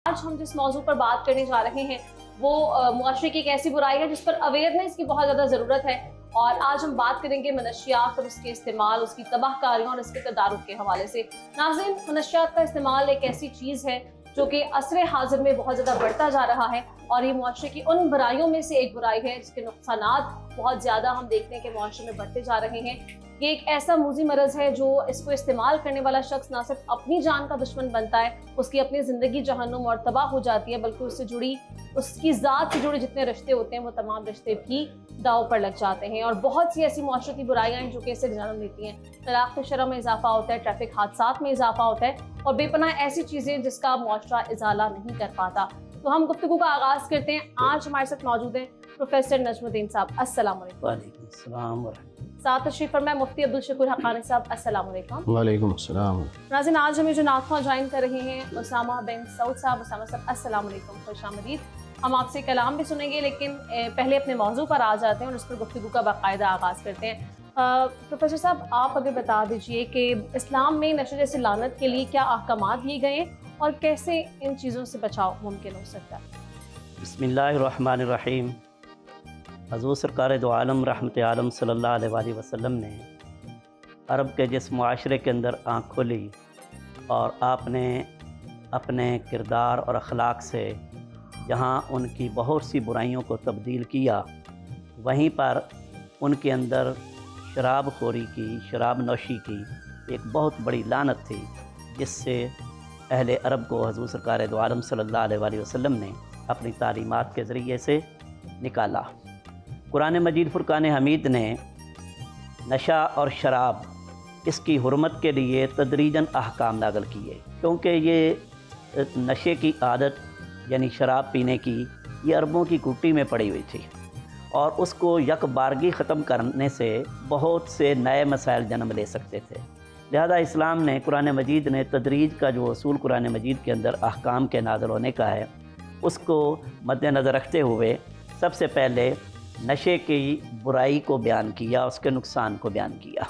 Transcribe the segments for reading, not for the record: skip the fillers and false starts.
آج ہم جس موضوع پر بات کرنے جا رہے ہیں وہ معاشرے کی ایک ایسی برائی ہے جس پر اویئرنیس کی بہت زیادہ ضرورت ہے، اور آج ہم بات کریں گے منشیات اور اس کے استعمال، اس کی تباہ کاریوں اور اس کے تدارک کے حوالے سے۔ ناظرین، منشیات کا استعمال ایک ایسی چیز ہے جو کہ عصر حاضر میں بہت زیادہ بڑھتا جا رہا ہے، اور یہ معاشرے کی ان برائیوں میں سے ایک برائی ہے جس کے نقصانات بہت زیادہ ہم دیکھتے ہیں کہ معاشرے میں بڑھتے جا رہے ہیں۔ یہ ایک ایسا موذی مرض ہے جو اس کو استعمال کرنے والا شخص نہ صرف اپنی جان کا دشمن بنتا ہے، اس کی اپنی زندگی جہنم اور تباہ ہو جاتی ہے، بلکہ اس سے جڑی، اس کی ذات سے جڑے جتنے رشتے ہوتے ہیں وہ تمام رشتے بھی داؤ پر لگ جاتے ہیں، اور بہت سی ایسی معاشرتی برائیاں ہیں جو کہ اسے جنم لیتی ہیں۔ طلاق کی شرح میں اضافہ ہوتا ہے، ٹریفک حادثات میں اضافہ ہوتا ہے، اور بے پناہ ایسی چیزیں جس کا معاشرہ ازالہ نہیں کر پاتا۔ تو ہم گفتگو کا آغاز کرتے ہیں۔ آج ہمارے ساتھ موجود ہیں پروفیسر نجم الدین صاحب، السلام علیکم۔ وعلیکم السلام ورحمۃ اللہ۔ ساتھ تشریف فرمائے مفتی عبدالشکور حقانی صاحب، السلام علیکم۔ وعلیکم السلام۔ ناظرین، آج ہمیں جو ناخواں جوائن کر رہے ہیں اسامہ بن سعود صاحب، اسامہ صاحب السلام علیکم، خوش آمدید۔ ہم آپ سے کلام بھی سنیں گے، لیکن پہلے اپنے موضوع پر آ جاتے ہیں اور اس پر گفتگو کا باقاعدہ آغاز کرتے ہیں۔ پروفیسر صاحب، آپ ابھی بتا دیجئے کہ اسلام میں نشے جیسی لعنت کے لیے کیا احکامات دیے گئے ہیں اور کیسے ان چیزوں سے بچاؤ ممکن ہو سکتا ہے؟ بسم اللہ الرحمن الرحیم۔ حضور سرکار دو عالم رحمت عالم صلی اللہ علیہ وآلہ وسلم نے عرب کے جس معاشرے کے اندر آنکھ کھولی اور آپ نے اپنے کردار اور اخلاق سے جہاں ان کی بہت سی برائیوں کو تبدیل کیا، وہیں پر ان کے اندر شراب خوری کی، شراب نوشی کی ایک بہت بڑی لعنت تھی، جس سے اہل عرب کو حضور سرکار دو عالم صلی اللہ علیہ وآلہ وسلم نے اپنی تعلیمات کے ذریعے سے نکالا۔ قرآن مجید فرقان حمید نے نشہ اور شراب اس کی حرمت کے لیے تدریجاً احکام نازل کیے، کیونکہ یہ نشے کی عادت یعنی شراب پینے کی یہ عربوں کی کٹی میں پڑی ہوئی تھی، اور اس کو یک بارگی ختم کرنے سے بہت سے نئے مسائل جنم لے سکتے تھے۔ لہذا اسلام نے، قرآن مجید نے تدریج کا جو اصول قرآن مجید کے اندر احکام کے نازل ہونے کا ہے، اس کو مد نظر رکھتے ہوئے سب سے پہلے نشے کی برائی کو بیان کیا، اس کے نقصان کو بیان کیا،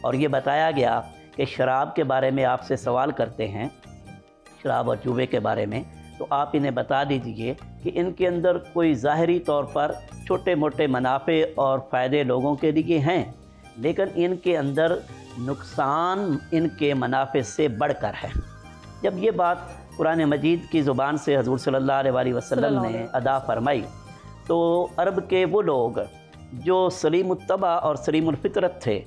اور یہ بتایا گیا کہ شراب کے بارے میں آپ سے سوال کرتے ہیں، شراب اور جوے کے بارے میں، تو آپ انہیں بتا دیجئے کہ ان کے اندر کوئی ظاہری طور پر چھوٹے موٹے منافع اور فائدے لوگوں کے لیے ہیں، لیکن ان کے اندر نقصان ان کے منافع سے بڑھ کر ہے۔ جب یہ بات قرآن مجید کی زبان سے حضور صلی اللہ علیہ وآلہ وسلم نے ادا فرمائی، تو عرب کے وہ لوگ جو سلیم الطبع اور سلیم الفطرت تھے،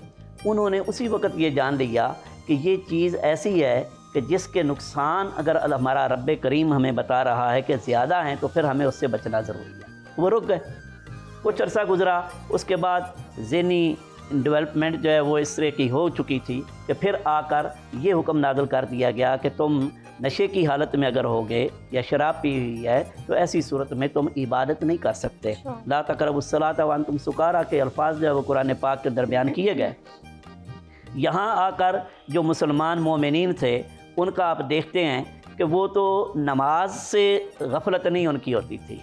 انہوں نے اسی وقت یہ جان لیا کہ یہ چیز ایسی ہے کہ جس کے نقصان اگر ہمارا رب کریم ہمیں بتا رہا ہے کہ زیادہ ہیں، تو پھر ہمیں اس سے بچنا ضروری ہے۔ وہ رک گئے، کچھ عرصہ گزرا، اس کے بعد ذہنی ڈیولپمنٹ جو ہے وہ اس طرح کی ہو چکی تھی کہ پھر آ کر یہ حکم نازل کر دیا گیا کہ تم نشے کی حالت میں اگر ہوگے یا شراب پی ہوئی ہے تو ایسی صورت میں تم عبادت نہیں کر سکتے۔ لا تقربوا الصلاۃ وانتم سکارا کے الفاظ جو ہے وہ قرآن پاک کے درمیان کیے گئے۔ یہاں آ کر جو مسلمان مومنین تھے، ان کا آپ دیکھتے ہیں کہ وہ تو نماز سے غفلت نہیں ان کی ہوتی تھی۔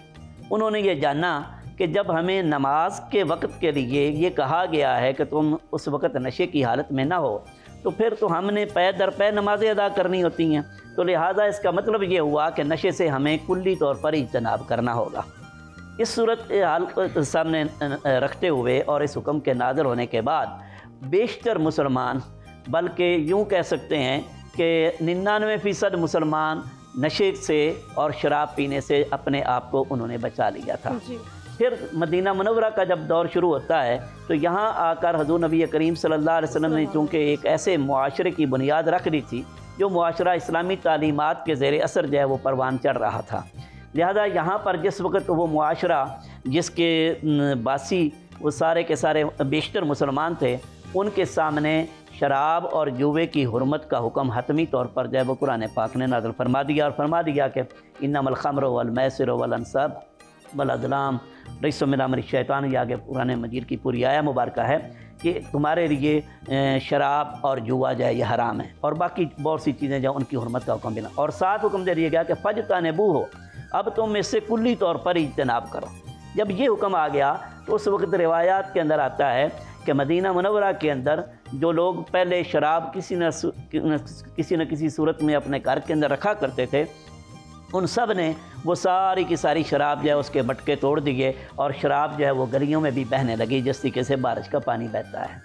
انہوں نے یہ جانا کہ جب ہمیں نماز کے وقت کے لیے یہ کہا گیا ہے کہ تم اس وقت نشے کی حالت میں نہ ہو، تو پھر تو ہم نے پے در پے نمازیں ادا کرنی ہوتی ہیں، تو لہٰذا اس کا مطلب یہ ہوا کہ نشے سے ہمیں کلی طور پر اجتناب کرنا ہوگا۔ اس صورت حال کو سامنے رکھتے ہوئے اور اس حکم کے نازل ہونے کے بعد بیشتر مسلمان، بلکہ یوں کہہ سکتے ہیں کہ 99% مسلمان نشے سے اور شراب پینے سے اپنے آپ کو انہوں نے بچا لیا تھا۔ پھر مدینہ منورہ کا جب دور شروع ہوتا ہے تو یہاں آ کر حضور نبی کریم صلی اللہ علیہ وسلم نے چونکہ ایک ایسے معاشرے کی بنیاد رکھ دی تھی جو معاشرہ اسلامی تعلیمات کے زیر اثر جو ہے وہ پروان چڑھ رہا تھا، لہذا یہاں پر جس وقت وہ معاشرہ جس کے باسی وہ سارے کے سارے بیشتر مسلمان تھے، ان کے سامنے شراب اور جوے کی حرمت کا حکم حتمی طور پر جو ہے وہ قرآن پاک نے نازل فرما دیا، اور فرما دیا کہ انما الخمر والمیسر والانصاب والازلام رجس من عمل الشیطان۔ یہ آگے قرآن مجید کی پوری آیہ مبارکہ ہے کہ تمہارے لیے شراب اور جوا جو ہے یہ حرام ہے، اور باقی بہت سی چیزیں جو ان کی حرمت کا حکم ملا، اور ساتھ حکم دے دیا گیا کہ فجتنبوہ، اب تم اس سے کلی طور پر اجتناب کرو۔ جب یہ حکم آ گیا تو اس وقت روایات کے اندر آتا ہے کہ مدینہ منورہ کے اندر جو لوگ پہلے شراب کسی نہ کسی صورت میں اپنے گھر کے اندر رکھا کرتے تھے، उन सब ने वो सारी की सारी शराब जो है उसके मटके तोड़ दिए और शराब जो है वो गलियों में भी बहने लगी जिस तरीके से बारिश का पानी बहता है।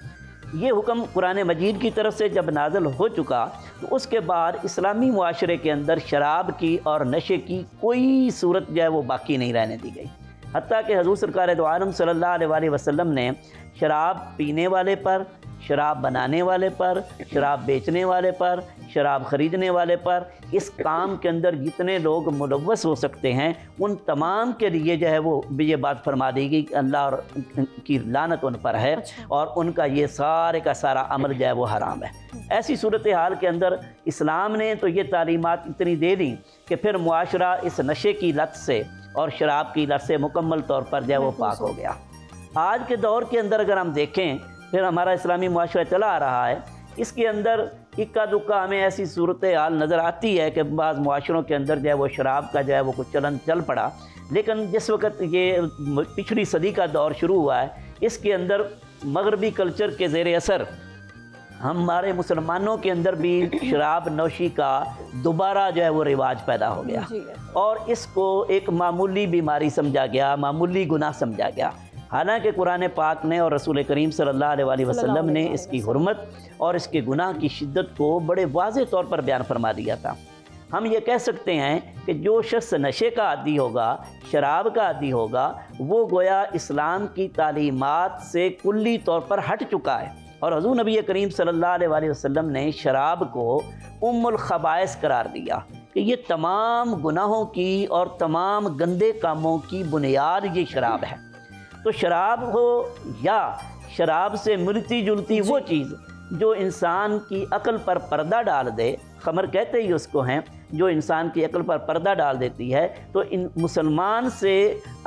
ये हुक्म कुरान मजीद की तरफ से जब नाज़िल हो चुका तो उसके बाद इस्लामी मुआशरे के अंदर शराब की और नशे की कोई सूरत जो है वो बाकी नहीं रहने दी गई। हत्ता कि हज़ूर सरकार दो आलम सल्लल्लाहु अलैहि वसल्लम ने शराब पीने वाले पर, शराब बनाने वाले पर, शराब बेचने वाले पर, शराब ख़रीदने वाले पर, इस काम के अंदर जितने लोग मुलव्वस हो सकते हैं उन तमाम के लिए जो है वो ये बात फरमा दी गई कि अल्लाह और की लानत उन पर है और उनका ये सारे का सारा अमल जो है वो हराम है। ऐसी सूरत हाल के अंदर इस्लाम ने तो ये तालीमात इतनी दे दी कि फिर मुआशरा इस नशे की लत से और शराब की लत से मुकम्मल तौर पर जो है वो पाक हो गया। आज के दौर के अंदर अगर हम देखें फिर हमारा इस्लामी मुआशरा चला आ रहा है, इसके अंदर इक्का दुक्का हमें ऐसी सूरत हाल नज़र आती है कि बाज़ मुआशरों के अंदर जो है वो शराब का जो है वो कुछ चलन चल पड़ा। लेकिन जिस वक्त ये पिछली सदी का दौर शुरू हुआ है इसके अंदर मगरबी कल्चर के ज़ेर असर हमारे मुसलमानों के अंदर भी शराब नोशी का दोबारा जो है वो रिवाज पैदा हो गया और इसको एक मामूली बीमारी समझा गया, मामूली गुनाह समझा गया। हालांकि कुरान पाक ने और रसूल करीम सल्लल्लाहु अलैहि वसल्लम ने इसकी हुर्मत और इसके गुनाह की शिद्दत को बड़े वाज़ेह तौर पर बयान फरमा दिया था। हम ये कह सकते हैं कि जो शख्स नशे का आदी होगा, शराब का आदी होगा, वो गोया इस्लाम की तालीमात से कुल्ली तौर पर हट चुका है। और हज़ूर नबी करीम सल्लल्लाहु अलैहि वसल्लम ने शराब को उम्मुल खबाइस करार दिया कि ये तमाम गुनाहों की और तमाम गंदे कामों की बुनियाद ये शराब है। तो शराब हो या शराब से मिलती जुलती वो चीज़ जो इंसान की अक्ल पर पर्दा डाल दे, खमर कहते ही उसको हैं, जो इंसान की अक्ल पर पर्दा डाल देती है, तो इन मुसलमान से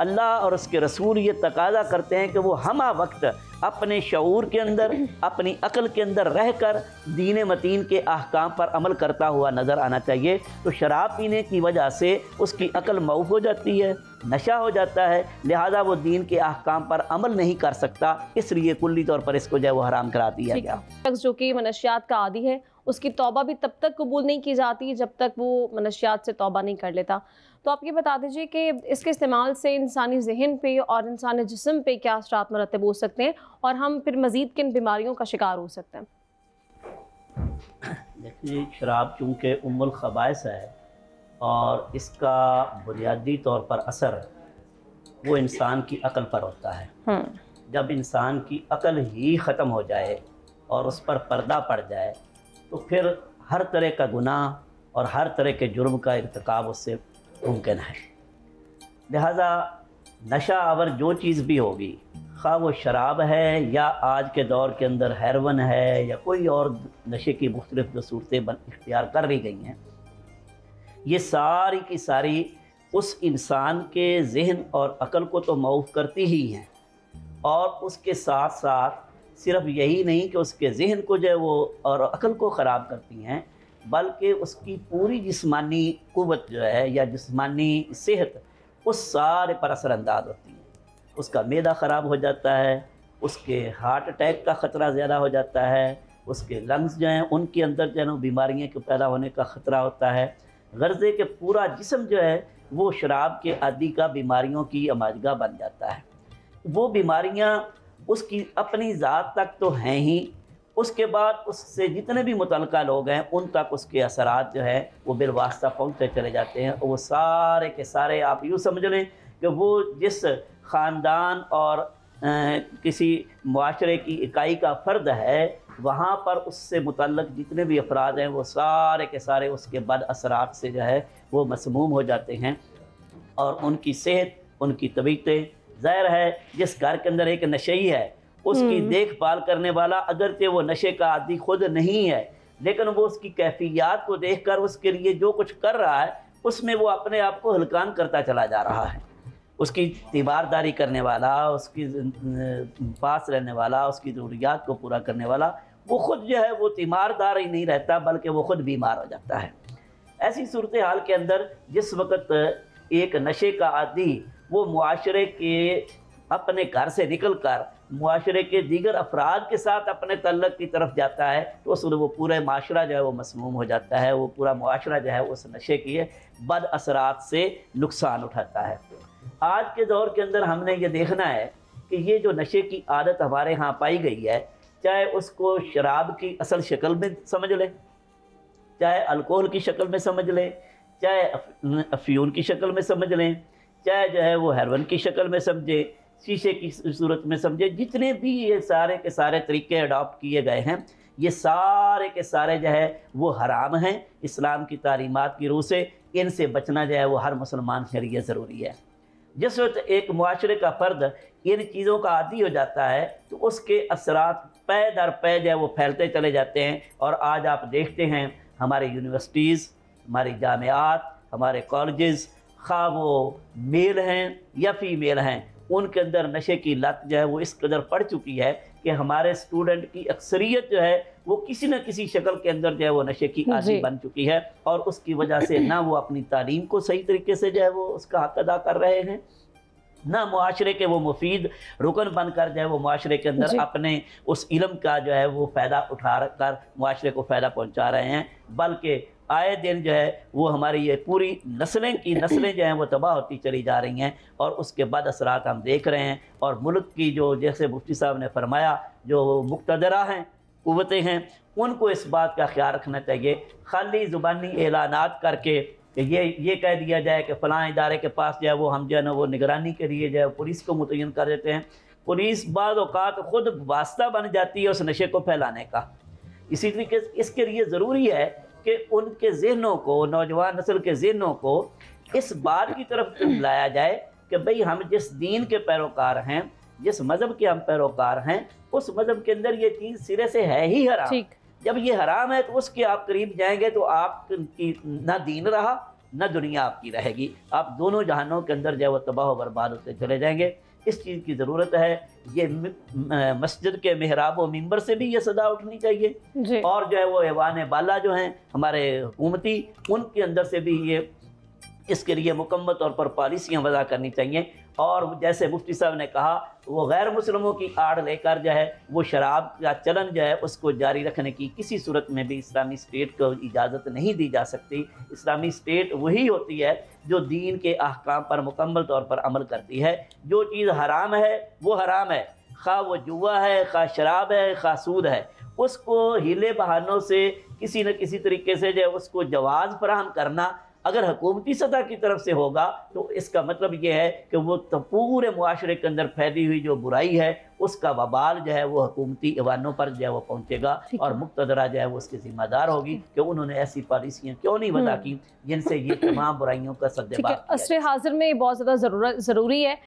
अल्लाह और उसके रसूल ये तकाज़ा करते हैं कि वो हमा वक्त अपने शऊर के अंदर, अपनी अक्ल के अंदर रहकर दीन मतीन के अहकाम पर अमल करता हुआ नज़र आना चाहिए। तो शराब पीने की वजह से उसकी अक्ल मऊफ हो जाती है, नशा हो जाता है, लिहाजा वो दीन के अहकाम पर अमल नहीं कर सकता, इसलिए कुल्ली तौर पर इसको जो है वो हराम करा दिया गया। शख्स जो कि मनशियात का आदी है उसकी तौबा भी तब तक कबूल नहीं की जाती जब तक वो मनशियात से तौबा नहीं कर लेता। तो आप ये बता दीजिए कि इसके इस्तेमाल से इंसानी जहन पे और इंसानी जिस्म पे क्या असरात मरतब हो सकते हैं और हम फिर मज़ीद किन बीमारियों का शिकार हो सकते हैं? देखिए, शराब चूँकि उम्मुल खबाइस है और इसका बुनियादी तौर पर असर वो इंसान की अक्ल पर होता है। जब इंसान की अक्ल ही ख़त्म हो जाए और उस पर पर्दा पड़ जाए तो फिर हर तरह का गुनाह और हर तरह के जुर्म का इर्तिकाब उससे मुमकिन है। लिहाजा नशा आवर जो चीज़ भी होगी, खा वो शराब है या आज के दौर के अंदर हेरोइन है या कोई और नशे की मुख्तलिफ जो सूरतें इख्तियार कर ली गई हैं, ये सारी की सारी उस इंसान के जहन और अक्ल को तो मऊफ करती ही हैं और उसके साथ साथ सिर्फ यही नहीं कि उसके जहन को जो है वो और अक्ल को ख़राब करती हैं, बल्कि उसकी पूरी जिस्मानी क़ुव्वत जो है या जिस्मानी सेहत उस सारे पर असरअंदाज होती है। उसका मैदा ख़राब हो जाता है, उसके हार्ट अटैक का ख़तरा ज़्यादा हो जाता है, उसके लंग्स जो हैं उनके अंदर जो है बीमारियों के पैदा होने का ख़तरा होता है। गर्ज़े के पूरा जिस्म जो है वो शराब के आदी का बीमारियों की अमाजगा बन जाता है। वो बीमारियाँ उसकी अपनी ज़ात तक तो हैं ही, उसके बाद उससे जितने भी मुतल्लिक़ा लोग हैं उन तक उसके असरात जो है वो बिलवास्ता पहुँचते चले जाते हैं। और वो सारे के सारे आप यूँ समझ लें कि वो जिस ख़ानदान और किसी मुआशरे की इकाई का फ़र्द है वहाँ पर उससे मुतल्लिक़ जितने भी अफराद हैं वो सारे के सारे उसके बद असरात से जो है वो मसमूम हो जाते हैं और उनकी सेहत, उनकी तबीयतें, ज़ाहिर है जिस घर के अंदर एक नशेई है उसकी देखभाल करने वाला अगरचे वो नशे का आदी खुद नहीं है, लेकिन वो उसकी कैफियत को देखकर उसके लिए जो कुछ कर रहा है उसमें वो अपने आप को हल्कान करता चला जा रहा है। उसकी तीमारदारी करने वाला, उसकी पास रहने वाला, उसकी ज़रूरियात को पूरा करने वाला, वो ख़ुद जो है वो तीमारदार ही नहीं रहता बल्कि वो ख़ुद बीमार हो जाता है। ऐसी सूरत हाल के अंदर जिस वक़्त एक नशे का आदी वो मुआशरे के अपने घर से निकल कर मुआशरे के दीगर अफराद के साथ अपने तल्लक की तरफ जाता है तो उस वो पूरा माशरा जो है वो मसमूम हो जाता है, वो पूरा मुआशरा जो है उस नशे की बद असरात से नुकसान उठाता है। आज के दौर के अंदर हमने ये देखना है कि ये जो नशे की आदत हमारे यहाँ पाई गई है, चाहे उसको शराब की असल शक्ल में समझ लें, चाहे अल्कोहल की शक्ल में समझ लें, चाहे अफ्यून की शक्ल में समझ लें, चाहे जो है वो हेरोइन की शक्ल में समझे, शीशे की सूरत में समझे, जितने भी ये सारे के सारे तरीके अडॉप्ट किए गए हैं ये सारे के सारे जो है वो हराम हैं इस्लाम की तालीमात की रूह से। इनसे बचना जो है वो हर मुसलमान के लिए ज़रूरी है। जिस वक्त एक मुआशरे का फ़र्द इन चीज़ों का आदी हो जाता है तो उसके असरात पै दर पै जो है वो फैलते चले जाते हैं। और आज आप देखते हैं हमारे यूनिवर्सिटीज़, हमारी जामियात, हमारे कॉलेजेस, खा वो मेल हैं या फ़ीमेल हैं, उनके अंदर नशे की लत जो है वो इस कदर पड़ चुकी है कि हमारे स्टूडेंट की अक्सरियत जो है वो किसी न किसी शक्ल के अंदर जो है वो नशे की आदी बन चुकी है। और उसकी वजह से ना वो अपनी तालीम को सही तरीके से जो है वो उसका हक़ अदा कर रहे हैं, ना मुआशरे के वो मुफीद रुकन बनकर जो है वो मुआशरे के अंदर अपने उस इल्म का जो है वो फ़ायदा उठा कर मुआशरे को फ़ायदा पहुँचा रहे हैं, बल्कि आए दिन जो है वो हमारी ये पूरी नस्लें जो हैं वो तबाह होती चली जा रही हैं। और उसके बाद असरात हम देख रहे हैं। और मुल्क की जो, जैसे मुफ्ती साहब ने फरमाया, जो मुक़्तदरा हैं, क़ुव्वतें हैं, उनको इस बात का ख्याल रखना चाहिए। खाली ज़ुबानी ऐलानात करके ये कह दिया जाए कि फ़लाँ इदारे के पास जो है वो हम जो है ना वो निगरानी के लिए जो है पुलिस को मुतय्यन कर देते हैं। पुलिस बाज़ औक़ात ख़ुद वास्ता बन जाती है उस नशे को फैलाने का। इसी तरीके से इसके लिए ज़रूरी है कि उनके ज़हनों को, नौजवान नस्ल के ज़हनों को इस बात की तरफ लाया जाए कि भाई हम जिस दीन के पैरोकार हैं, जिस मज़हब के हम पैरोकार हैं, उस मज़हब के अंदर ये चीज़ सिरे से है ही हराम। जब ये हराम है तो उसके आप करीब जाएंगे तो आपकी ना दीन रहा ना दुनिया आपकी रहेगी, आप दोनों जहानों के अंदर जो है वो तबाह व बर्बाद होते चले जाएंगे। इस चीज़ की ज़रूरत है। ये मस्जिद के मेहराब व मिंबर से भी ये सदा उठनी चाहिए और जो है वो ऐवान बाला जो हैं हमारे हुकूमती, उनके अंदर से भी ये इसके लिए मुकम्मल तौर पर पॉलिसियाँ वज़ा करनी चाहिए। और जैसे मुफ्ती साहब ने कहा, वो गैर मुस्लिमों की आड़ लेकर जो है वो शराब का चलन जो है उसको जारी रखने की किसी सूरत में भी इस्लामी स्टेट को इजाज़त नहीं दी जा सकती। इस्लामी स्टेट वही होती है जो दीन के अहकाम पर मुकम्मल तौर पर अमल करती है। जो चीज़ हराम है वो हराम है, खा वो जुआ है, खा शराब है, खा सूद है, उसको हीले बहानों से किसी न किसी तरीके से जो है उसको जवाज़ फराहम करना अगर हुकूमती सतह की तरफ से होगा तो इसका मतलब ये है कि वो तो पूरे मुआशरे के अंदर फैली हुई जो बुराई है उसका वबाल जो है वो हुकूमती ऐवानों पर जो है वो पहुँचेगा और मुक़्तदरा जो है वो उसकी ज़िम्मेदार होगी कि उन्होंने ऐसी पॉलिसियाँ क्यों नहीं वज़ा की जिनसे ये तमाम बुराइयों का सद्देबाज़। असरे हाज़िर में बहुत ज़्यादा ज़रूरी है